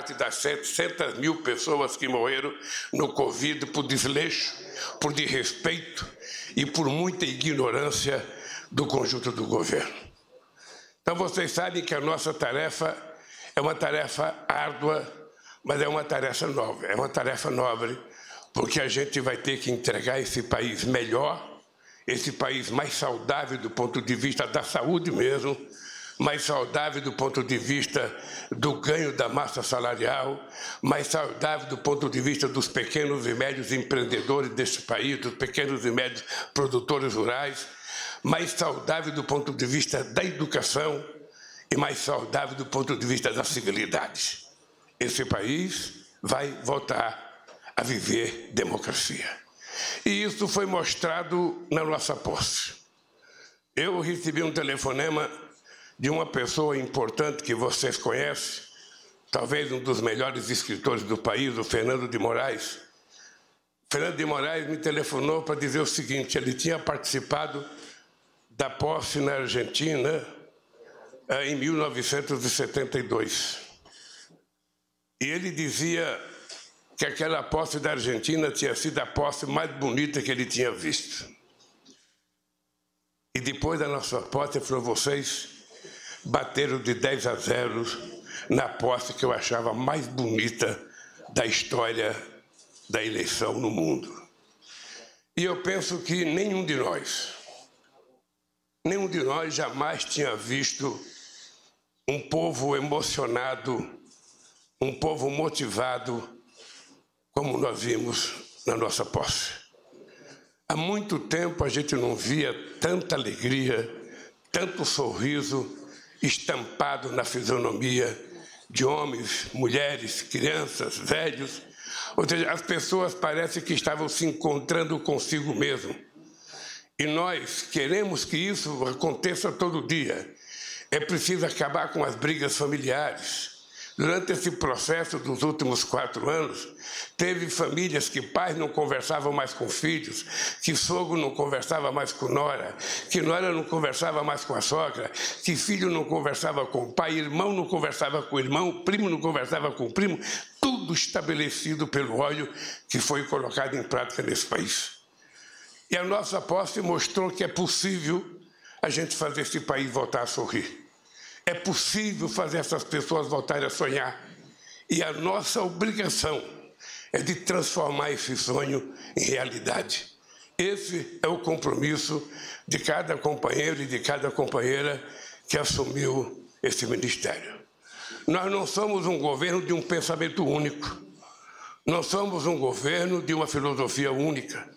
parte das 700 mil pessoas que morreram no Covid por desleixo, por desrespeito e por muita ignorância do conjunto do governo. Então, vocês sabem que a nossa tarefa é uma tarefa árdua, mas é uma tarefa nobre, porque a gente vai ter que entregar esse país melhor, esse país mais saudável do ponto de vista da saúde mesmo, mais saudável do ponto de vista do ganho da massa salarial, mais saudável do ponto de vista dos pequenos e médios empreendedores deste país, dos pequenos e médios produtores rurais, mais saudável do ponto de vista da educação e mais saudável do ponto de vista das civilidades. Esse país vai voltar a viver democracia. E isso foi mostrado na nossa posse. Eu recebi um telefonema de uma pessoa importante que vocês conhecem, talvez um dos melhores escritores do país, o Fernando de Moraes. Fernando de Moraes me telefonou para dizer o seguinte: ele tinha participado da posse na Argentina em 1972. E ele dizia que aquela posse da Argentina tinha sido a posse mais bonita que ele tinha visto. E depois da nossa posse, ele falou: vocês bateram de 10-0 na posse que eu achava mais bonita da história da eleição no mundo. E eu penso que nenhum de nós jamais tinha visto um povo emocionado, um povo motivado, como nós vimos na nossa posse. Há muito tempo a gente não via tanta alegria, tanto sorriso estampado na fisionomia de homens, mulheres, crianças, velhos. Ou seja, as pessoas parecem que estavam se encontrando consigo mesmo. E nós queremos que isso aconteça todo dia. É preciso acabar com as brigas familiares. Durante esse processo dos últimos 4 anos, teve famílias que pais não conversavam mais com filhos, que sogro não conversava mais com nora, que nora não conversava mais com a sogra, que filho não conversava com o pai, irmão não conversava com o irmão, primo não conversava com o primo, tudo estabelecido pelo óleo que foi colocado em prática nesse país. E a nossa posse mostrou que é possível a gente fazer esse país voltar a sorrir. É possível fazer essas pessoas voltarem a sonhar. E a nossa obrigação é de transformar esse sonho em realidade. Esse é o compromisso de cada companheiro e de cada companheira que assumiu esse ministério. Nós não somos um governo de um pensamento único. Não somos um governo de uma filosofia única.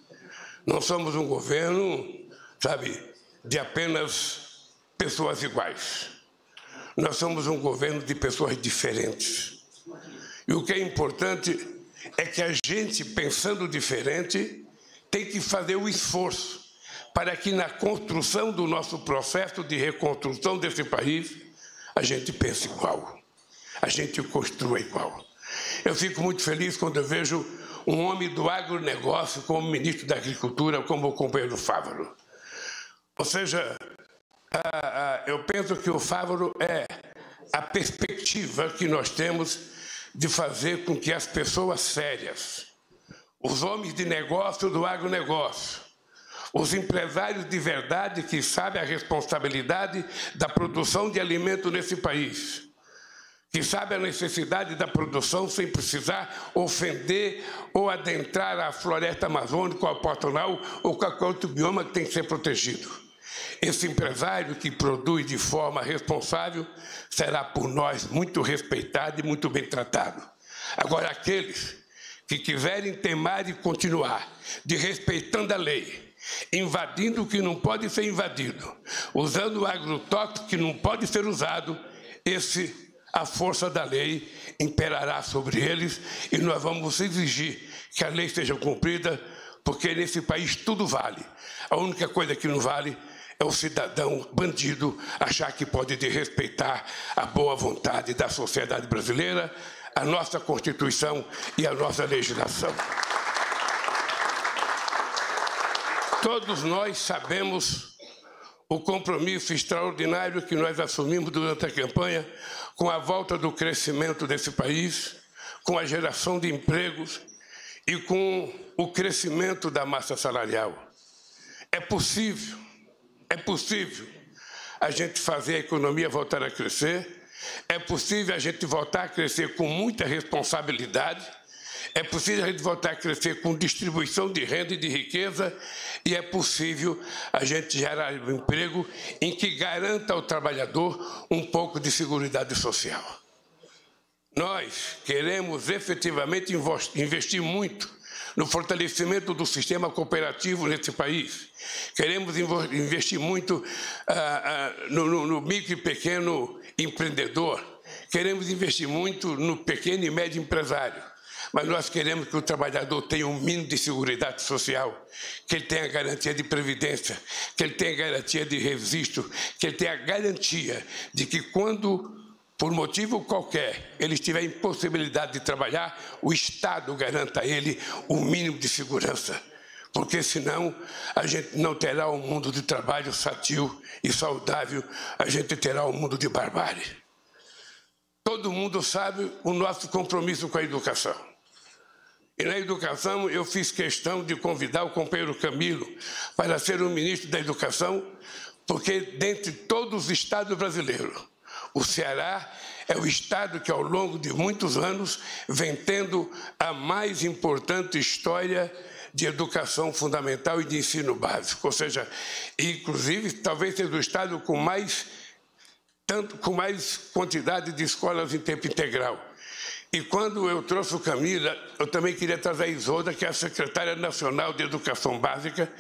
Não somos um governo, de apenas pessoas iguais. Nós somos um governo de pessoas diferentes. E o que é importante é que a gente, pensando diferente, tem que fazer o esforço para que na construção do nosso processo de reconstrução desse país, a gente pense igual, a gente construa igual. Eu fico muito feliz quando eu vejo um homem do agronegócio como ministro da Agricultura, como o companheiro Fávaro. Ou seja, eu penso que o Fávaro é a perspectiva que nós temos de fazer com que as pessoas sérias, os homens de negócio do agronegócio, os empresários de verdade que sabem a responsabilidade da produção de alimento nesse país, que sabem a necessidade da produção sem precisar ofender ou adentrar a floresta amazônica, ou a Pantanal, ou qualquer outro bioma que tem que ser protegido. Esse empresário que produz de forma responsável será por nós muito respeitado e muito bem tratado. Agora, aqueles que quiserem temar e continuar desrespeitando a lei, invadindo o que não pode ser invadido, usando o agrotóxico que não pode ser usado, a força da lei imperará sobre eles e nós vamos exigir que a lei seja cumprida, porque nesse país tudo vale. A única coisa que não vale é o cidadão bandido achar que pode desrespeitar a boa vontade da sociedade brasileira, a nossa Constituição e a nossa legislação. Todos nós sabemos o compromisso extraordinário que nós assumimos durante a campanha com a volta do crescimento desse país, com a geração de empregos e com o crescimento da massa salarial. É possível a gente fazer a economia voltar a crescer, é possível a gente voltar a crescer com muita responsabilidade, é possível a gente voltar a crescer com distribuição de renda e de riqueza, e é possível a gente gerar um emprego em que garanta ao trabalhador um pouco de seguridade social. Nós queremos efetivamente investir muito no fortalecimento do sistema cooperativo nesse país. Queremos investir muito no micro e pequeno empreendedor. Queremos investir muito no pequeno e médio empresário. Mas nós queremos que o trabalhador tenha um mínimo de seguridade social, que ele tenha garantia de previdência, que ele tenha garantia de registro, que ele tenha garantia de que quando, por motivo qualquer, ele estiver em possibilidade de trabalhar, o Estado garanta a ele o mínimo de segurança. Porque senão a gente não terá um mundo de trabalho sadio e saudável, a gente terá um mundo de barbárie. Todo mundo sabe o nosso compromisso com a educação. E na educação eu fiz questão de convidar o companheiro Camilo para ser o ministro da Educação, porque dentre todos os estados brasileiros, o Ceará é o estado que ao longo de muitos anos vem tendo a mais importante história de educação fundamental e de ensino básico. Ou seja, inclusive talvez seja o estado com mais quantidade de escolas em tempo integral. E quando eu trouxe o Camila, eu também queria trazer a Isolda, que é a secretária nacional de Educação Básica,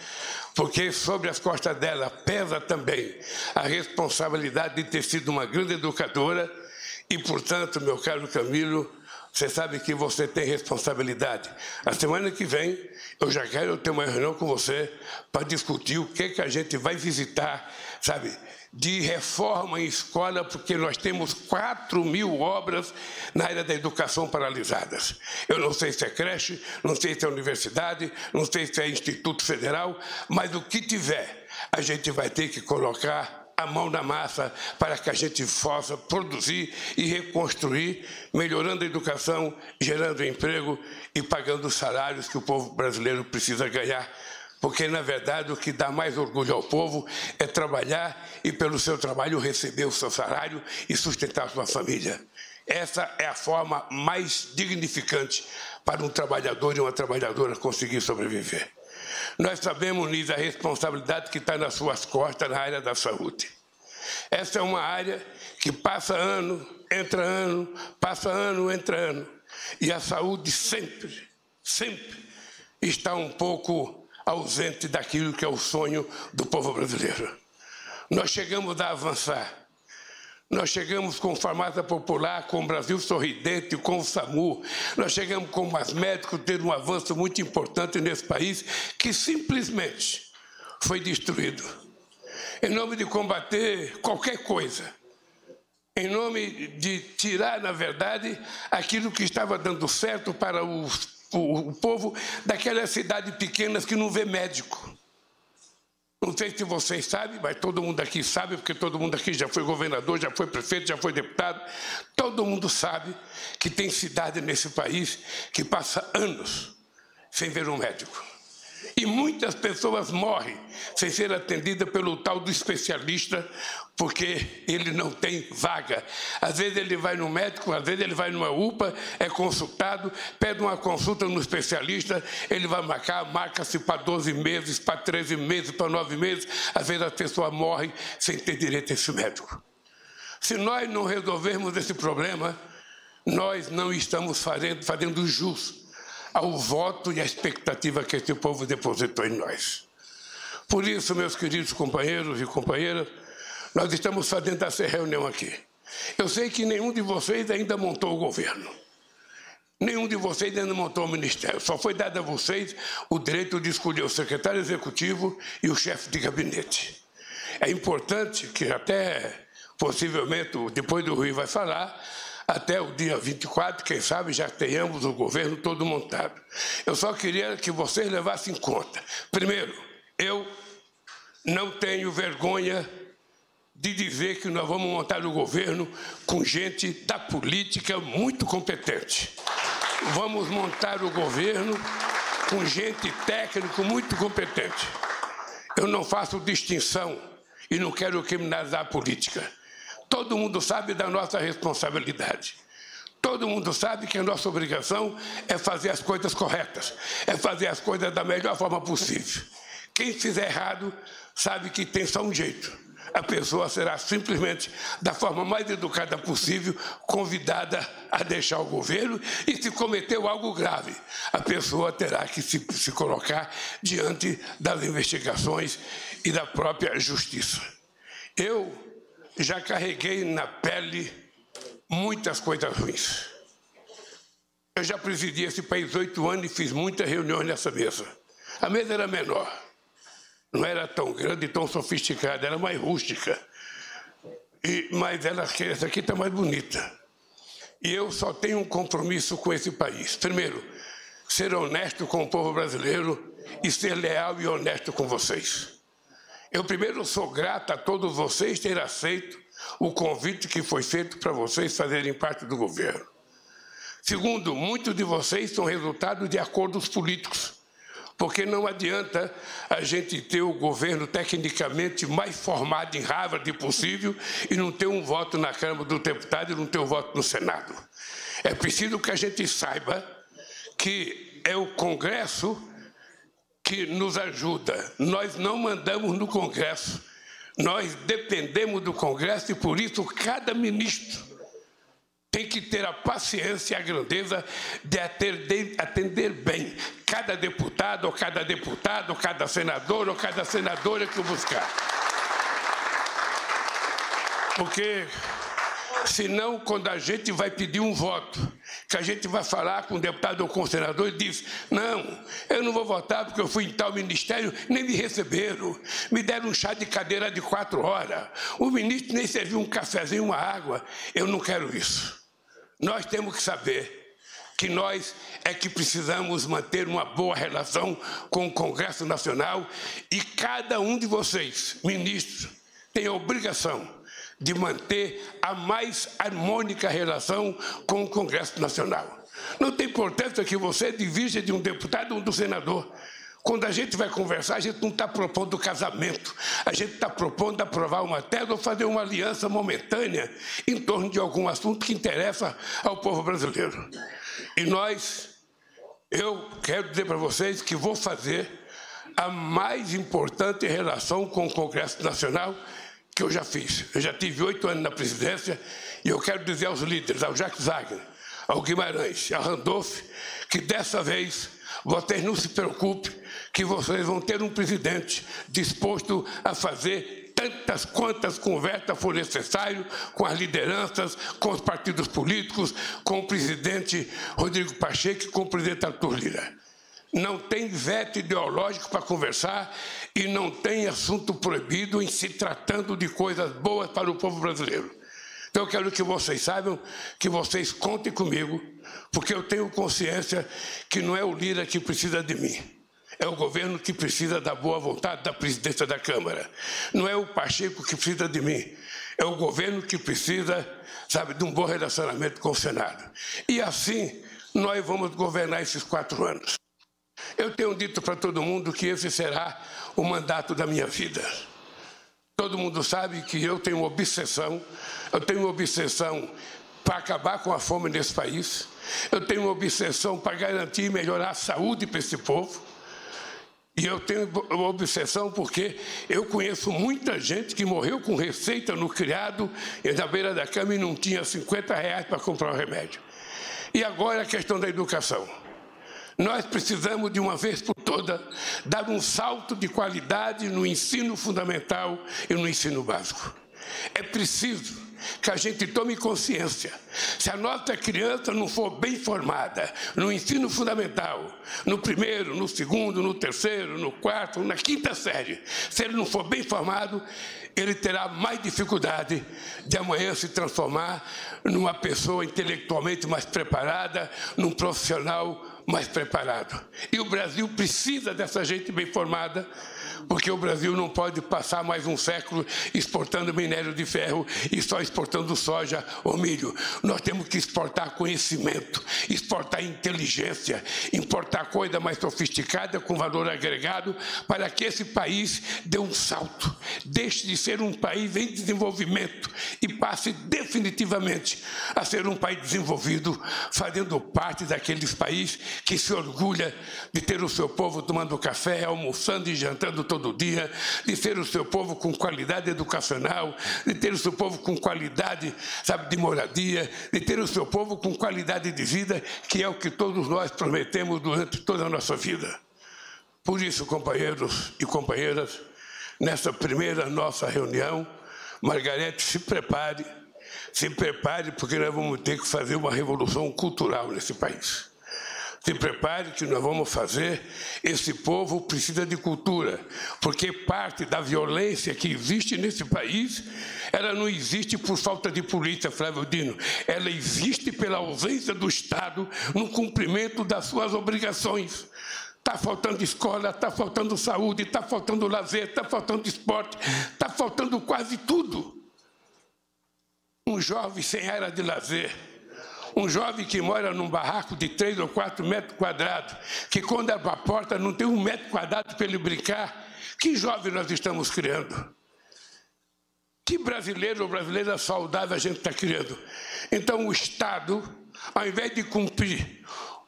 porque sobre as costas dela pesa também a responsabilidade de ter sido uma grande educadora e, portanto, meu caro Camilo, você sabe que você tem responsabilidade. A semana que vem, eu já quero ter uma reunião com você para discutir o que a gente vai visitar, sabe, de reforma em escola, porque nós temos 4.000 obras na área da educação paralisadas. Eu não sei se é creche, não sei se é universidade, não sei se é Instituto Federal, mas o que tiver, a gente vai ter que colocar a mão na massa para que a gente possa produzir e reconstruir, melhorando a educação, gerando emprego e pagando os salários que o povo brasileiro precisa ganhar. Porque, na verdade, o que dá mais orgulho ao povo é trabalhar e, pelo seu trabalho, receber o seu salário e sustentar a sua família. Essa é a forma mais dignificante para um trabalhador e uma trabalhadora conseguir sobreviver. Nós sabemos, Nisa, a responsabilidade que está nas suas costas na área da saúde. Essa é uma área que passa ano, entra ano, passa ano, entra ano. E a saúde sempre está um pouco ausente daquilo que é o sonho do povo brasileiro. Nós chegamos a avançar. Nós chegamos com farmácia popular, com o Brasil Sorridente, com o SAMU. Nós chegamos com os médicos tendo um avanço muito importante nesse país que simplesmente foi destruído. Em nome de combater qualquer coisa, em nome de tirar, na verdade, aquilo que estava dando certo para o povo daquelas cidades pequenas que não vê médico. Não sei se vocês sabem, mas todo mundo aqui sabe, porque todo mundo aqui já foi governador, já foi prefeito, já foi deputado. Todo mundo sabe que tem cidade nesse país que passa anos sem ver um médico. E muitas pessoas morrem sem ser atendidas pelo tal do especialista, porque ele não tem vaga. Às vezes ele vai no médico, às vezes ele vai numa UPA, é consultado, pede uma consulta no especialista, ele vai marca-se para 12 meses, para 13 meses, para 9 meses. Às vezes a pessoa morre sem ter direito a esse médico. Se nós não resolvermos esse problema, nós não estamos fazendo jus ao voto e à expectativa que esse povo depositou em nós. Por isso, meus queridos companheiros e companheiras, nós estamos fazendo essa reunião aqui. Eu sei que nenhum de vocês ainda montou o governo. Nenhum de vocês ainda montou o ministério. Só foi dado a vocês o direito de escolher o secretário executivo e o chefe de gabinete. É importante que até, possivelmente, depois do Rui vai falar, até o dia 24, quem sabe, já tenhamos o governo todo montado. Eu só queria que vocês levassem em conta. Primeiro, eu não tenho vergonha de dizer que nós vamos montar o governo com gente da política muito competente. vamos montar o governo com gente técnica muito competente. Eu não faço distinção e não quero criminalizar a política. Todo mundo sabe da nossa responsabilidade. Todo mundo sabe que a nossa obrigação é fazer as coisas corretas, é fazer as coisas da melhor forma possível. Quem fizer errado sabe que tem só um jeito. A pessoa será simplesmente, da forma mais educada possível, convidada a deixar o governo, e se cometeu algo grave, a pessoa terá que se colocar diante das investigações e da própria justiça. Eu já carreguei na pele muitas coisas ruins. Eu já presidi esse país 8 anos e fiz muitas reuniões nessa mesa. A mesa era menor. Não era tão grande e tão sofisticada, era mais rústica. Mas essa aqui está mais bonita. E eu só tenho um compromisso com esse país. Primeiro, ser honesto com o povo brasileiro e ser leal e honesto com vocês. Eu primeiro sou grato a todos vocês terem aceito o convite que foi feito para vocês fazerem parte do governo. Segundo, muitos de vocês são resultado de acordos políticos. Porque não adianta a gente ter o governo tecnicamente mais formado em Harvard possível e não ter um voto na Câmara dos Deputados e não ter um voto no Senado. É preciso que a gente saiba que é o Congresso que nos ajuda. Nós não mandamos no Congresso. Nós dependemos do Congresso e, por isso, cada ministro tem que ter a paciência e a grandeza de atender bem cada deputado, ou cada senador, ou cada senadora que o buscar. Porque, senão, quando a gente vai pedir um voto, que a gente vai falar com o deputado ou com o senador, ele diz, não, eu não vou votar porque eu fui em tal ministério, nem me receberam, me deram um chá de cadeira de 4 horas, o ministro nem serviu um cafezinho, uma água, eu não quero isso. Nós temos que saber que nós é que precisamos manter uma boa relação com o Congresso Nacional e cada um de vocês, ministros, tem a obrigação de manter a mais harmônica relação com o Congresso Nacional. Não tem importância que você divirja de um deputado ou do senador. Quando a gente vai conversar, a gente não está propondo casamento. A gente está propondo aprovar uma tese ou fazer uma aliança momentânea em torno de algum assunto que interessa ao povo brasileiro. E eu quero dizer para vocês que vou fazer a mais importante relação com o Congresso Nacional que eu já fiz. Eu já tive 8 anos na presidência e eu quero dizer aos líderes, ao Jacques Wagner, ao Guimarães, ao Randolph, que dessa vez vocês não se preocupem, que vocês vão ter um presidente disposto a fazer tantas quantas conversas for necessário com as lideranças, com os partidos políticos, com o presidente Rodrigo Pacheco e com o presidente Arthur Lira. Não tem veto ideológico para conversar e não tem assunto proibido em se tratando de coisas boas para o povo brasileiro. Então eu quero que vocês saibam que vocês contem comigo, porque eu tenho consciência que não é o Lira que precisa de mim. É o governo que precisa da boa vontade da presidência da Câmara. Não é o Pacheco que precisa de mim. É o governo que precisa, sabe, de um bom relacionamento com o Senado. E assim nós vamos governar esses 4 anos. Eu tenho dito para todo mundo que esse será o mandato da minha vida. Todo mundo sabe que eu tenho uma obsessão para acabar com a fome nesse país, eu tenho uma obsessão para garantir e melhorar a saúde para esse povo, e eu tenho uma obsessão porque eu conheço muita gente que morreu com receita no criado, na beira da cama e não tinha 50 reais para comprar o remédio. E agora a questão da educação. Nós precisamos, de uma vez por todas, dar um salto de qualidade no ensino fundamental e no ensino básico. É preciso que a gente tome consciência. Se a nossa criança não for bem formada no ensino fundamental, no primeiro, no segundo, no terceiro, no quarto, na 5ª série, se ele não for bem formado, ele terá mais dificuldade de amanhã se transformar numa pessoa intelectualmente mais preparada, num profissional mais preparado. E o Brasil precisa dessa gente bem formada, porque o Brasil não pode passar mais um século exportando minério de ferro e só exportando soja ou milho. Nós temos que exportar conhecimento, exportar inteligência, importar coisa mais sofisticada com valor agregado para que esse país dê um salto, deixe de ser um país em desenvolvimento e passe definitivamente a ser um país desenvolvido, fazendo parte daqueles países que se orgulha de ter o seu povo tomando café, almoçando e jantando todo dia, de ter o seu povo com qualidade educacional, de ter o seu povo com qualidade, sabe, de moradia, de ter o seu povo com qualidade de vida, que é o que todos nós prometemos durante toda a nossa vida. Por isso, companheiros e companheiras, nessa primeira nossa reunião, Margarete, se prepare, porque nós vamos ter que fazer uma revolução cultural nesse país. Se prepare que nós vamos fazer, esse povo precisa de cultura, porque parte da violência que existe nesse país, ela não existe por falta de polícia, Flávio Dino, ela existe pela ausência do Estado no cumprimento das suas obrigações. Está faltando escola, está faltando saúde, está faltando lazer, está faltando esporte, está faltando quase tudo. Um jovem sem área de lazer, um jovem que mora num barraco de 3 ou 4 metros quadrados, que quando abre a porta não tem 1 metro quadrado para ele brincar. Que jovem nós estamos criando? Que brasileiro ou brasileira saudável a gente está criando? Então o Estado, ao invés de cumprir,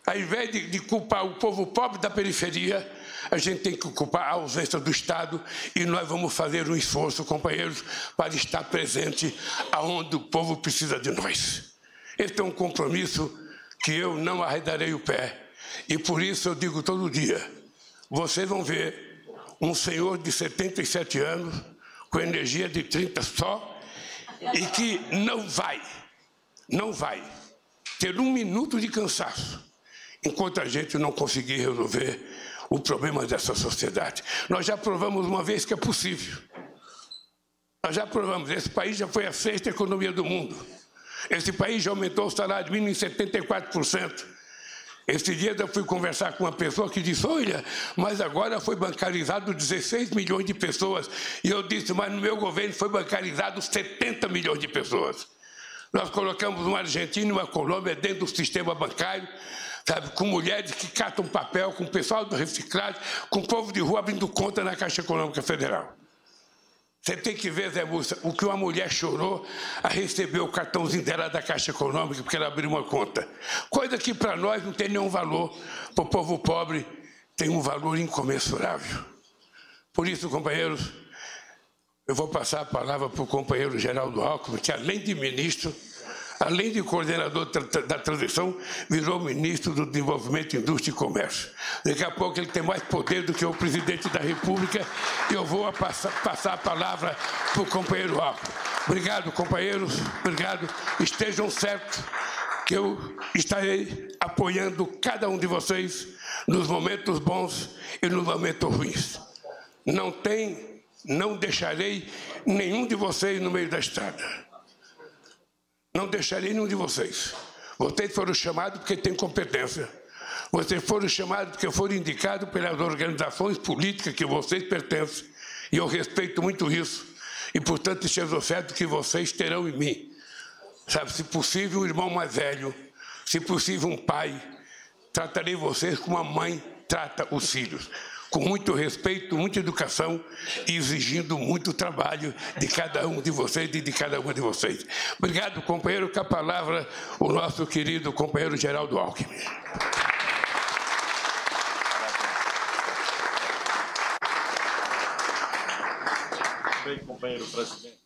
ao invés de culpar o povo pobre da periferia, a gente tem que culpar a ausência do Estado e nós vamos fazer um esforço, companheiros, para estar presente aonde o povo precisa de nós. Esse é um compromisso que eu não arredarei o pé. E por isso eu digo todo dia, vocês vão ver um senhor de 77 anos, com energia de 30 só, e que não vai ter 1 minuto de cansaço, enquanto a gente não conseguir resolver o problema dessa sociedade. Nós já provamos uma vez que é possível. Nós já provamos, esse país já foi a 6ª economia do mundo. Esse país já aumentou o salário mínimo em 74%. Esse dia eu fui conversar com uma pessoa que disse, olha, mas agora foi bancarizado 16 milhões de pessoas. E eu disse, mas no meu governo foi bancarizado 70 milhões de pessoas. Nós colocamos uma Argentina e uma Colômbia dentro do sistema bancário, sabe, com mulheres que catam papel, com o pessoal do reciclagem, com o povo de rua abrindo conta na Caixa Econômica Federal. Você tem que ver, Zé Múcio, o que uma mulher chorou a receber o cartãozinho dela da Caixa Econômica porque ela abriu uma conta. Coisa que para nós não tem nenhum valor, para o povo pobre tem um valor incomensurável. Por isso, companheiros, eu vou passar a palavra para o companheiro Geraldo Alckmin, que além de ministro, além de coordenador da transição, virou ministro do Desenvolvimento, Indústria e Comércio. Daqui a pouco ele tem mais poder do que o presidente da República e eu vou passar a palavra para o companheiro Alckmin. Obrigado, companheiros, obrigado. Estejam certos que eu estarei apoiando cada um de vocês nos momentos bons e nos momentos ruins. Não deixarei nenhum de vocês no meio da estrada. Não deixarei nenhum de vocês. Vocês foram chamados porque têm competência. Vocês foram chamados porque foram indicados pelas organizações políticas que vocês pertencem. E eu respeito muito isso. E, portanto, esteja certo que vocês terão em mim, sabe, se possível, um irmão mais velho, se possível, um pai. Tratarei vocês como a mãe trata os filhos. Com muito respeito, muita educação e exigindo muito trabalho de cada um de vocês e de cada uma de vocês. Obrigado, companheiro. Com a palavra, o nosso querido companheiro Geraldo Alckmin. Bem, companheiro presidente.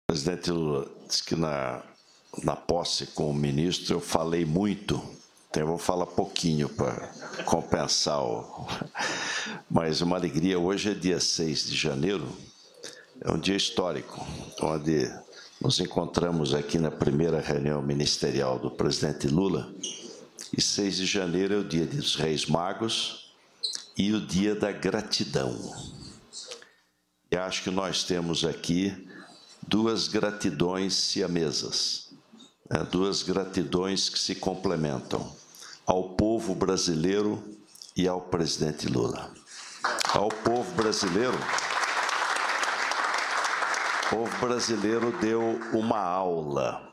O presidente Lula disse que na posse com o ministro eu falei muito. Então eu vou falar pouquinho para compensar. Mas uma alegria, hoje é dia 6 de janeiro, é um dia histórico, onde nos encontramos aqui na primeira reunião ministerial do presidente Lula, e 6 de janeiro é o dia dos Reis Magos e o dia da gratidão. E acho que nós temos aqui 2 gratidões siamesas. duas gratidões que se complementam, ao povo brasileiro e ao presidente Lula. Ao povo brasileiro, o povo brasileiro deu uma aula,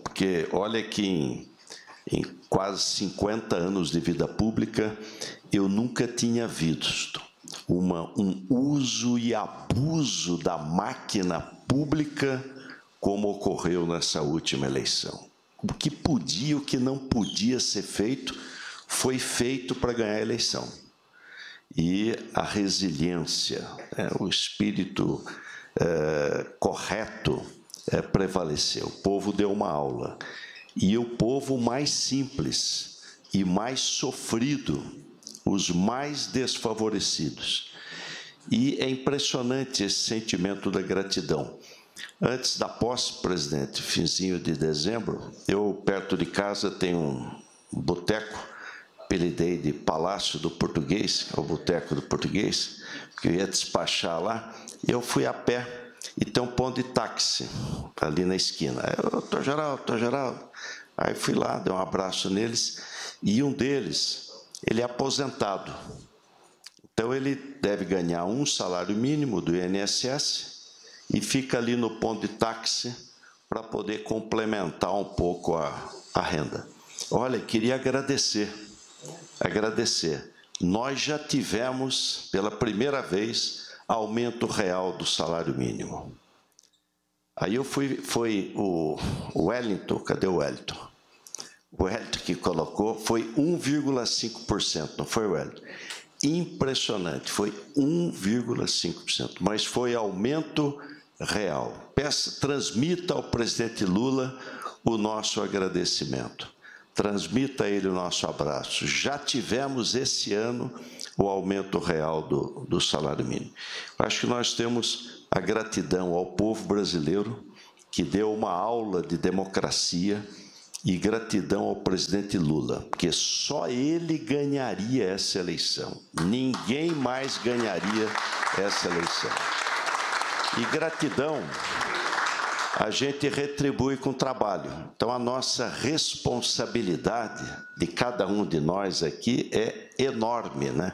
porque olha que em quase 50 anos de vida pública, eu nunca tinha visto um uso e abuso da máquina pública como ocorreu nessa última eleição. O que podia, o que não podia ser feito, foi feito para ganhar a eleição. E a resiliência, o espírito correto prevaleceu. O povo deu uma aula. E o povo mais simples e mais sofrido, os mais desfavorecidos. E é impressionante esse sentimento da gratidão. Antes da posse, presidente, finzinho de dezembro, eu, perto de casa, tenho um boteco, apelidei de Palácio do Português, é o Boteco do Português, que eu ia despachar lá, eu fui a pé, e tem um ponto de táxi ali na esquina. Eu, Dr. Geraldo. Aí fui lá, dei um abraço neles, e um deles, ele é aposentado. Então, ele deve ganhar um salário mínimo do INSS e fica ali no ponto de táxi para poder complementar um pouco a renda. Olha, queria agradecer. Nós já tivemos, pela primeira vez, aumento real do salário mínimo. Aí foi o Wellington, cadê o Wellington? O Wellington que colocou, foi 1,5%, não foi, Wellington? Impressionante, foi 1,5%, mas foi aumento real. Transmita ao presidente Lula o nosso agradecimento. Transmita a ele o nosso abraço. Já tivemos esse ano o aumento real do salário mínimo. Acho que nós temos a gratidão ao povo brasileiro, que deu uma aula de democracia, e gratidão ao presidente Lula, porque só ele ganharia essa eleição. Ninguém mais ganharia essa eleição. E gratidão a gente retribui com trabalho. Então, a nossa responsabilidade de cada um de nós aqui é enorme, né?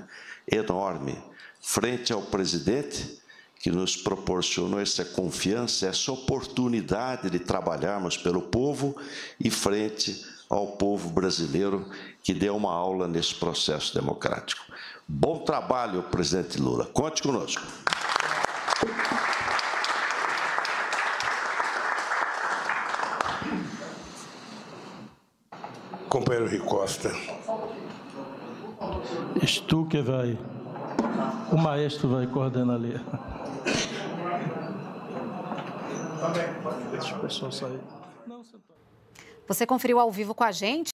Enorme. Frente ao presidente, que nos proporcionou essa confiança, essa oportunidade de trabalharmos pelo povo, e frente ao povo brasileiro, que deu uma aula nesse processo democrático. Bom trabalho, presidente Lula. Conte conosco. Companheiro Rui Costa. És tu que vai. O maestro vai coordenar ali. Deixa o pessoal sair. Você conferiu ao vivo com a gente